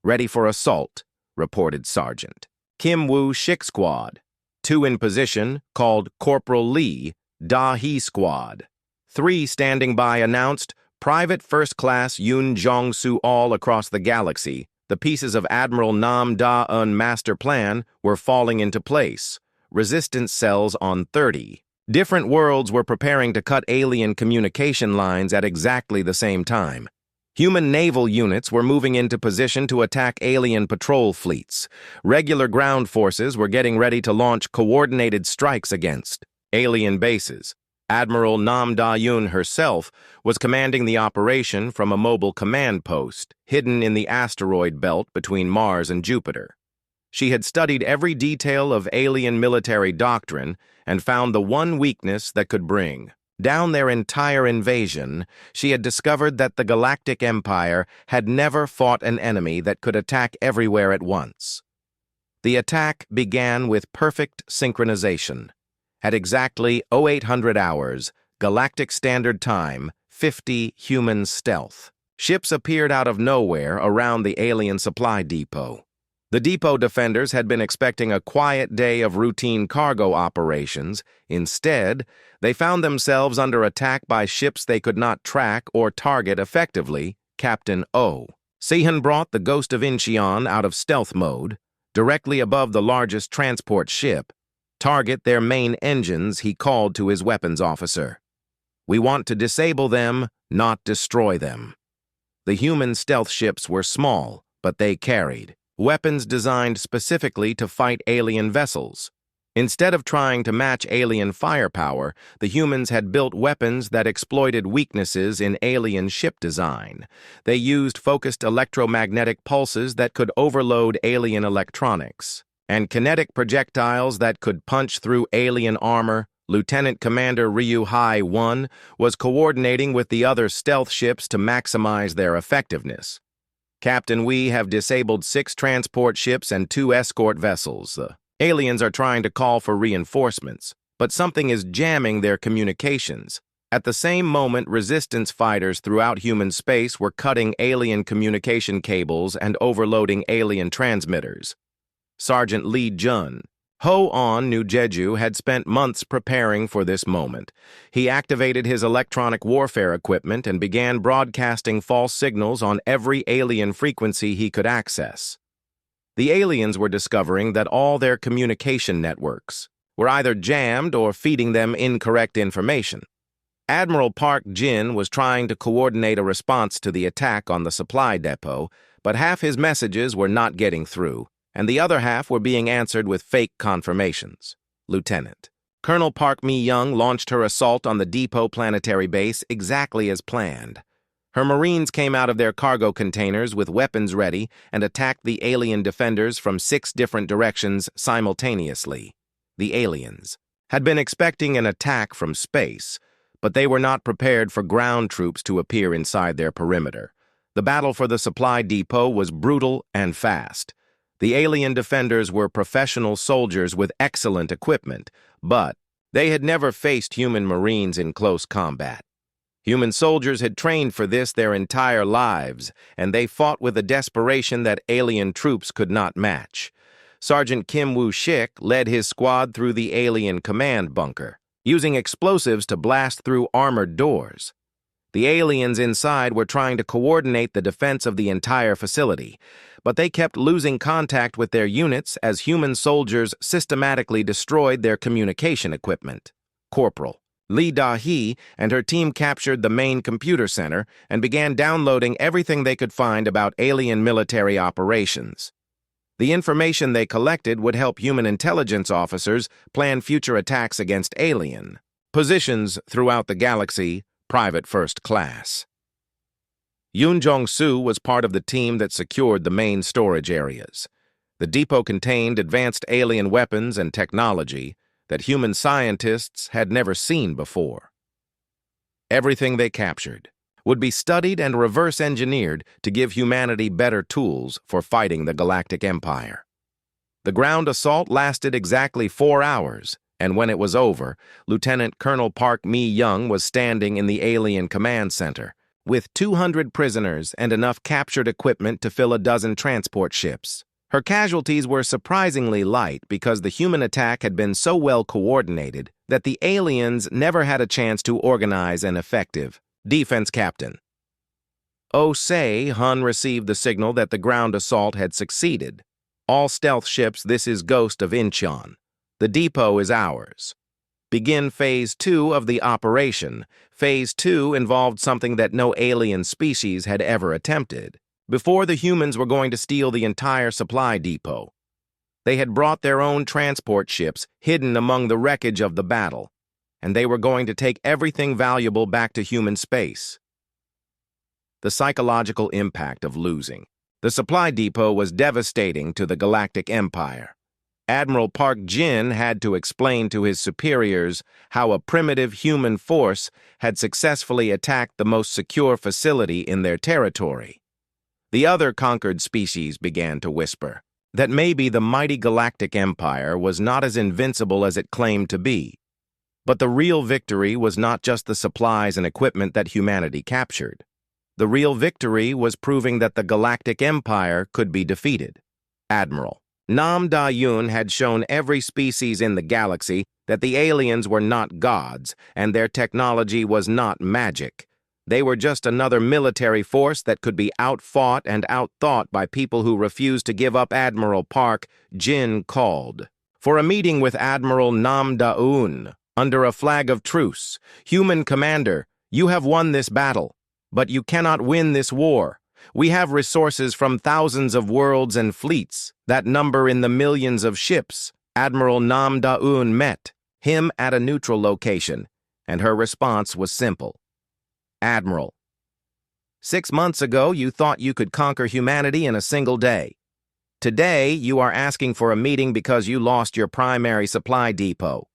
Ready for assault, reported Sergeant Kim Woo-shik Squad. 2 in position, called Corporal Lee, Da-hee Squad. 3 standing by announced Private First Class Yoon Jong-soo. All across the galaxy, the pieces of Admiral Nam Da-eun master plan were falling into place. Resistance cells on 30 different worlds were preparing to cut alien communication lines at exactly the same time. Human naval units were moving into position to attack alien patrol fleets. Regular ground forces were getting ready to launch coordinated strikes against alien bases. Admiral Nam Da-yoon herself was commanding the operation from a mobile command post hidden in the asteroid belt between Mars and Jupiter. She had studied every detail of alien military doctrine and found the one weakness that could bring down their entire invasion. She had discovered that the Galactic Empire had never fought an enemy that could attack everywhere at once. The attack began with perfect synchronization. At exactly 0800 hours, Galactic Standard Time, 50 human stealth ships appeared out of nowhere around the alien supply depot. The depot defenders had been expecting a quiet day of routine cargo operations. Instead, they found themselves under attack by ships they could not track or target effectively. Captain O. Sehun brought the Ghost of Incheon out of stealth mode, directly above the largest transport ship. Target their main engines, he called to his weapons officer. We want to disable them, not destroy them. The human stealth ships were small, but they carried weapons designed specifically to fight alien vessels. Instead of trying to match alien firepower, the humans had built weapons that exploited weaknesses in alien ship design. They used focused electromagnetic pulses that could overload alien electronics, and kinetic projectiles that could punch through alien armor. Lieutenant Commander Ryu Hai-1 was coordinating with the other stealth ships to maximize their effectiveness. Captain, we have disabled 6 transport ships and 2 escort vessels. The aliens are trying to call for reinforcements, but something is jamming their communications. At the same moment, resistance fighters throughout human space were cutting alien communication cables and overloading alien transmitters. Sergeant Lee Jun Ho-on New Jeju had spent months preparing for this moment. He activated his electronic warfare equipment and began broadcasting false signals on every alien frequency he could access. The aliens were discovering that all their communication networks were either jammed or feeding them incorrect information. Admiral Park Jin was trying to coordinate a response to the attack on the supply depot, but half his messages were not getting through, and the other half were being answered with fake confirmations. Lieutenant. Colonel Park Mi-young launched her assault on the depot planetary base exactly as planned. Her Marines came out of their cargo containers with weapons ready and attacked the alien defenders from 6 different directions simultaneously. The aliens had been expecting an attack from space, but they were not prepared for ground troops to appear inside their perimeter. The battle for the supply depot was brutal and fast. The alien defenders were professional soldiers with excellent equipment, but they had never faced human Marines in close combat. Human soldiers had trained for this their entire lives, and they fought with a desperation that alien troops could not match. Sergeant Kim Woo-shik led his squad through the alien command bunker, using explosives to blast through armored doors. The aliens inside were trying to coordinate the defense of the entire facility, but they kept losing contact with their units as human soldiers systematically destroyed their communication equipment. Corporal Lee Da-hee and her team captured the main computer center and began downloading everything they could find about alien military operations. The information they collected would help human intelligence officers plan future attacks against alien positions throughout the galaxy, private first class. Yoon Jong-soo was part of the team that secured the main storage areas. The depot contained advanced alien weapons and technology that human scientists had never seen before. Everything they captured would be studied and reverse-engineered to give humanity better tools for fighting the Galactic Empire. The ground assault lasted exactly 4 hours, and when it was over, Lieutenant Colonel Park Mi-young was standing in the alien command center, with 200 prisoners and enough captured equipment to fill a dozen transport ships. Her casualties were surprisingly light because the human attack had been so well coordinated that the aliens never had a chance to organize an effective defense captain. Hun received the signal that the ground assault had succeeded. All stealth ships, this is Ghost of Incheon. The depot is ours. Begin Phase 2 of the operation. Phase 2 involved something that no alien species had ever attempted. Before, the humans were going to steal the entire supply depot. They had brought their own transport ships hidden among the wreckage of the battle, and they were going to take everything valuable back to human space. The psychological impact of losing the supply depot was devastating to the Galactic Empire. Admiral Park Jin had to explain to his superiors how a primitive human force had successfully attacked the most secure facility in their territory. The other conquered species began to whisper that maybe the mighty Galactic Empire was not as invincible as it claimed to be. But the real victory was not just the supplies and equipment that humanity captured. The real victory was proving that the Galactic Empire could be defeated. Admiral Nam Da-yoon had shown every species in the galaxy that the aliens were not gods and their technology was not magic. They were just another military force that could be outfought and outthought by people who refused to give up. Admiral Park Jin called for a meeting with Admiral Nam Da-eun under a flag of truce. Human commander, you have won this battle, but you cannot win this war. We have resources from thousands of worlds and fleets that number in the millions of ships. Admiral Nam Da-eun met him at a neutral location, and her response was simple. Admiral, 6 months ago you thought you could conquer humanity in a single day. Today you are asking for a meeting because you lost your primary supply depot.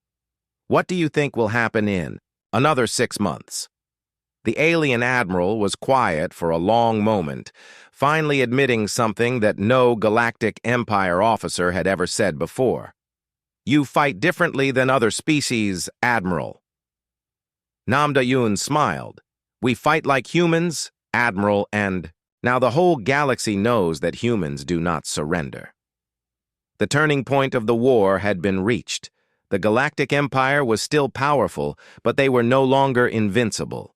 What do you think will happen in another 6 months? The alien admiral was quiet for a long moment, finally admitting something that no Galactic Empire officer had ever said before. You fight differently than other species, Admiral. Nam Da-yoon smiled. We fight like humans, Admiral, and now the whole galaxy knows that humans do not surrender. The turning point of the war had been reached. The Galactic Empire was still powerful, but they were no longer invincible.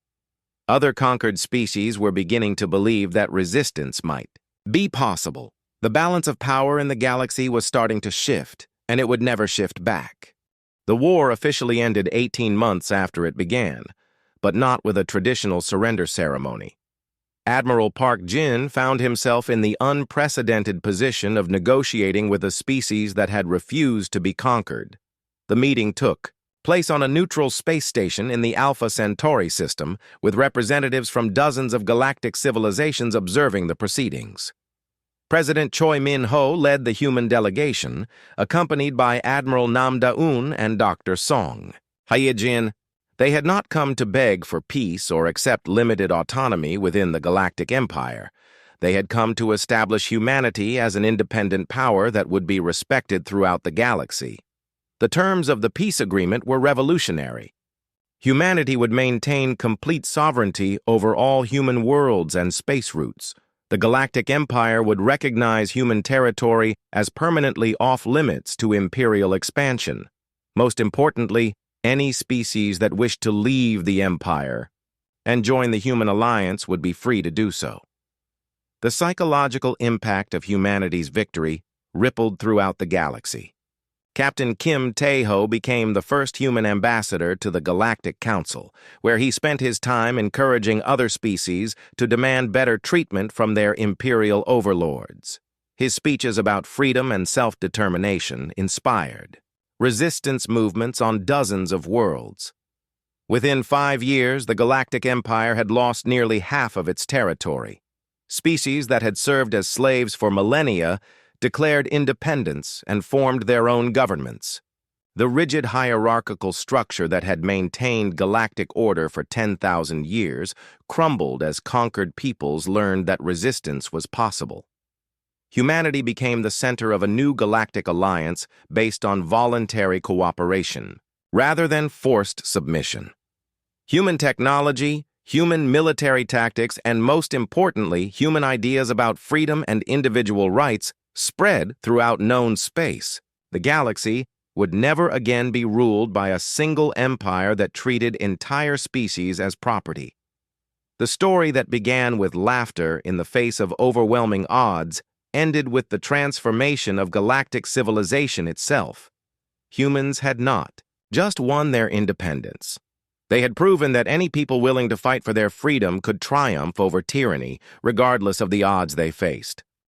Other conquered species were beginning to believe that resistance might be possible. The balance of power in the galaxy was starting to shift, and it would never shift back. The war officially ended 18 months after it began, but not with a traditional surrender ceremony. Admiral Park Jin found himself in the unprecedented position of negotiating with a species that had refused to be conquered. The meeting took place on a neutral space station in the Alpha Centauri system, with representatives from dozens of galactic civilizations observing the proceedings. President Choi Min-ho led the human delegation, accompanied by Admiral Nam Da-un and Dr. Song. Hyejin, they had not come to beg for peace or accept limited autonomy within the Galactic Empire. They had come to establish humanity as an independent power that would be respected throughout the galaxy. The terms of the peace agreement were revolutionary. Humanity would maintain complete sovereignty over all human worlds and space routes. The Galactic Empire would recognize human territory as permanently off-limits to imperial expansion. Most importantly, any species that wished to leave the Empire and join the human alliance would be free to do so. The psychological impact of humanity's victory rippled throughout the galaxy. Captain Kim Tae-ho became the first human ambassador to the Galactic Council, where he spent his time encouraging other species to demand better treatment from their imperial overlords. His speeches about freedom and self-determination inspired resistance movements on dozens of worlds. Within 5 years, the Galactic Empire had lost nearly half of its territory. Species that had served as slaves for millennia declared independence and formed their own governments. The rigid hierarchical structure that had maintained galactic order for 10,000 years crumbled as conquered peoples learned that resistance was possible. Humanity became the center of a new galactic alliance based on voluntary cooperation, rather than forced submission. Human technology, human military tactics, and most importantly, human ideas about freedom and individual rights spread throughout known space. The galaxy would never again be ruled by a single empire that treated entire species as property. The story that began with laughter in the face of overwhelming odds ended with the transformation of galactic civilization itself. Humans had not just won their independence. They had proven that any people willing to fight for their freedom could triumph over tyranny, regardless of the odds they faced.